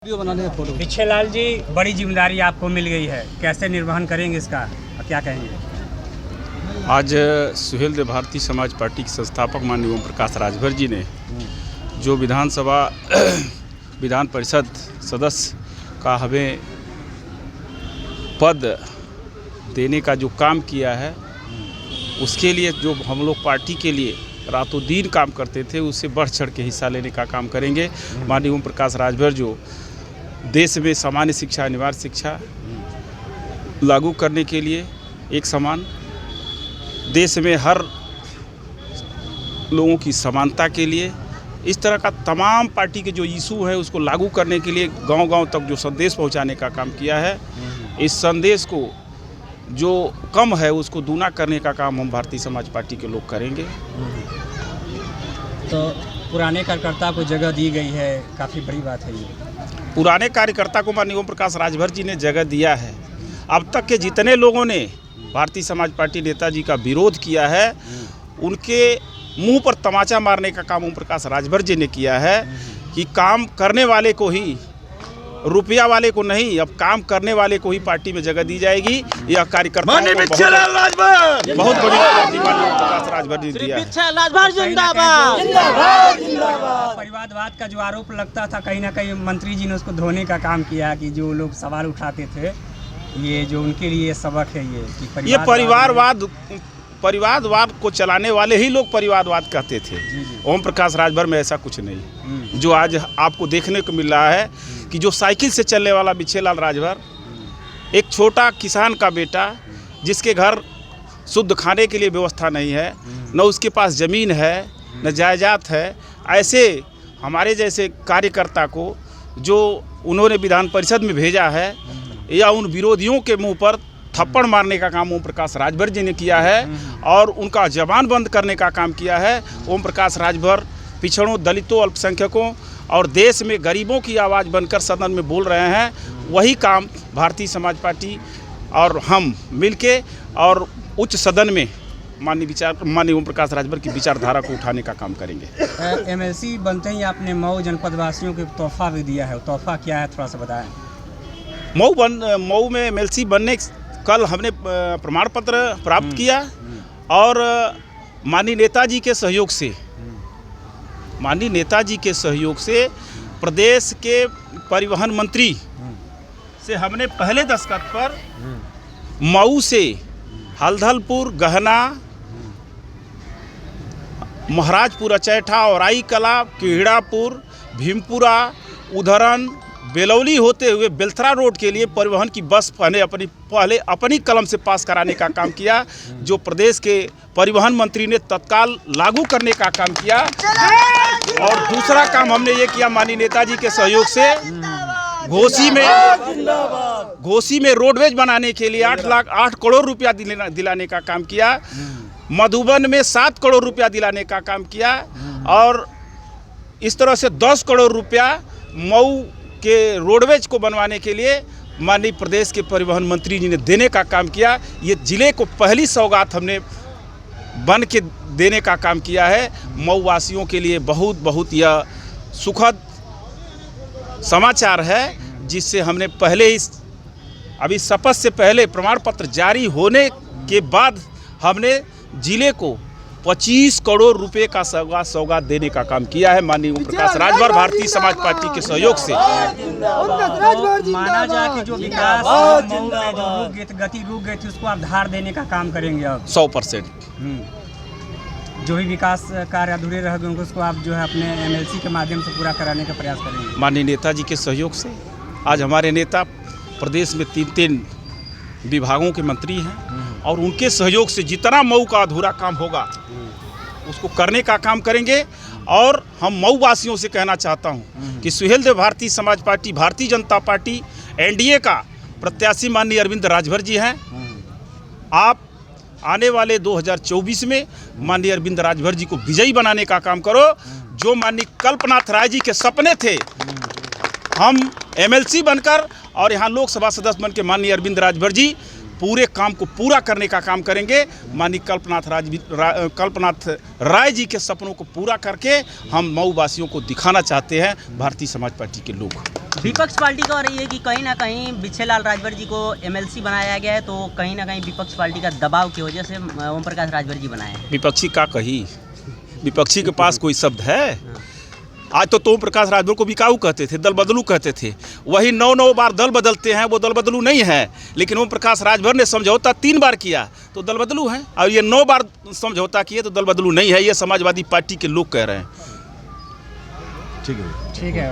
पिछे लाल जी, बड़ी जिम्मेदारी आपको मिल गई है, कैसे निर्वहन करेंगे इसका, क्या कहेंगे? आज सुहेल देव भारतीय समाज पार्टी के संस्थापक माननीय ओम प्रकाश राजभर जी ने जो विधान परिषद सदस्य का हमें पद देने का जो काम किया है, उसके लिए जो हम लोग पार्टी के लिए रातों दिन काम करते थे, उससे बढ़ चढ़ के हिस्सा लेने का काम करेंगे। माननीय ओम प्रकाश राजभर जो देश में सामान्य शिक्षा, अनिवार्य शिक्षा लागू करने के लिए एक समान, देश में हर लोगों की समानता के लिए, इस तरह का तमाम पार्टी के जो इशू है उसको लागू करने के लिए गांव-गांव तक जो संदेश पहुंचाने का काम किया है, इस संदेश को जो कम है उसको दूना करने का काम हम भारतीय समाज पार्टी के लोग करेंगे। तो पुराने कार्यकर्ता को जगह दी गई है, काफ़ी बड़ी बात है ये। पुराने कार्यकर्ता को माननीय ओम प्रकाश राजभर जी ने जगह दिया है। अब तक के जितने लोगों ने भारतीय समाज पार्टी नेताजी का विरोध किया है, उनके मुंह पर तमाचा मारने का काम ओम प्रकाश राजभर जी ने किया है कि काम करने वाले को ही, रुपया वाले को नहीं, अब काम करने वाले को ही पार्टी में जगह दी जाएगी। यह कार्यकर्ताओं को बहुत बड़ी प्रकाश राजभर जी दिया है। परिवारवाद का जो आरोप लगता था, कहीं ना कहीं मंत्री जी ने उसको धोने का काम किया कि जो लोग सवाल उठाते थे, ये जो उनके लिए सबक है ये परिवारवाद को चलाने वाले ही लोग परिवारवाद कहते थे। ओम प्रकाश राजभर में ऐसा कुछ नहीं। जो आज आपको देखने को मिल रहा है कि जो साइकिल से चलने वाला पिछे लाल राजभर, एक छोटा किसान का बेटा जिसके घर शुद्ध खाने के लिए व्यवस्था नहीं है, न उसके पास ज़मीन है, न जायदाद है, ऐसे हमारे जैसे कार्यकर्ता को जो उन्होंने विधान परिषद में भेजा है, या उन विरोधियों के मुंह पर थप्पड़ मारने का काम ओम प्रकाश राजभर जी ने किया है और उनका जबान बंद करने का काम किया है। ओम प्रकाश राजभर पिछड़ों, दलितों, अल्पसंख्यकों और देश में गरीबों की आवाज़ बनकर सदन में बोल रहे हैं। वही काम भारतीय समाज पार्टी और हम मिलके और उच्च सदन में माननीय ओम प्रकाश राजभर की विचारधारा को उठाने का काम करेंगे। एमएलसी बनते ही आपने मऊ जनपद वासियों को तोहफा भी दिया है, तोहफा क्या है थोड़ा सा बताएं। मऊ में एमएलसी बनने कल हमने प्रमाण पत्र प्राप्त किया और माननीय नेताजी के सहयोग से प्रदेश के परिवहन मंत्री से हमने पहले दस्तखत पर मऊ से हल्दलपुर, गहना, महाराजपुर, अचैठा, औराई कला, किहड़ापुर, भीमपुरा, उधरन, बेलौली होते हुए बेलथरा रोड के लिए परिवहन की बस पहले अपनी कलम से पास कराने का काम किया, जो प्रदेश के परिवहन मंत्री ने तत्काल लागू करने का काम किया। और दूसरा काम हमने ये किया, माननीय नेताजी के सहयोग से घोसी में रोडवेज बनाने के लिए 8 करोड़ रुपया दिलाने का काम किया। मधुबन में 7 करोड़ रुपया दिलाने का काम किया और इस तरह से 10 करोड़ रुपया मऊ के रोडवेज को बनवाने के लिए माननीय प्रदेश के परिवहन मंत्री जी ने देने का काम किया। ये जिले को पहली सौगात हमने बन के देने का काम किया है। मऊ वासियों के लिए बहुत यह सुखद समाचार है, जिससे हमने पहले ही अभी शपथ से पहले प्रमाण पत्र जारी होने के बाद हमने जिले को 25 करोड़ रुपए का सौगात देने का काम किया है माननीय ओम प्रकाश राजभर भारतीय समाज पार्टी के सहयोग से। माना जाए कि जो विकास गति रुक गई थी, उसको आप धार देने का काम करेंगे अब 100%। जो भी विकास कार्य अधूरे रह गए उसको आप जो है अपने एमएलसी के माध्यम से पूरा कराने का प्रयास करेंगे। माननीय नेताजी के सहयोग से आज हमारे नेता प्रदेश में 3 विभागों के मंत्री हैं और उनके सहयोग से जितना मऊ का अधूरा काम होगा उसको करने का काम करेंगे। और हम मऊ वासियों से कहना चाहता हूं कि Suhel Dev Bharatiya Samaj party, Bharatiya Janata party, NDA का प्रत्याशी माननीय अरविंद राजभर जी हैं। आप आने वाले 2024 में माननीय अरविंद राजभर जी को विजयी बनाने का काम करो। जो माननीय कल्पनाथ राय जी के सपने थे, हम एमएलसी बनकर और यहाँ लोकसभा सदस्य बनकर माननीय अरविंद राजभर जी पूरे काम को पूरा करने का काम करेंगे। माननीय कल्पनाथ राय जी के सपनों को पूरा करके हम मऊ वासियों को दिखाना चाहते हैं भारतीय समाज पार्टी के लोग। विपक्ष पार्टी का रही है कि कहीं ना कहीं बिछेलाल राजभर जी को एमएलसी बनाया गया है, तो कहीं ना कहीं विपक्ष पार्टी का दबाव की वजह से ओम प्रकाश राजभर जी बनाए हैं। विपक्षी का कही, विपक्षी के पास कोई शब्द है? आज तो ओम प्रकाश राजभर को बिकाऊ कहते थे, दल बदलू कहते थे। वही 9 बार दल बदलते हैं, वो दल बदलू नहीं है। लेकिन ओम प्रकाश राजभर ने समझौता 3 बार किया तो दल बदलू है, और ये 9 बार समझौता किए तो दल बदलू नहीं है। ये समाजवादी पार्टी के लोग कह रहे हैं। ठीक है।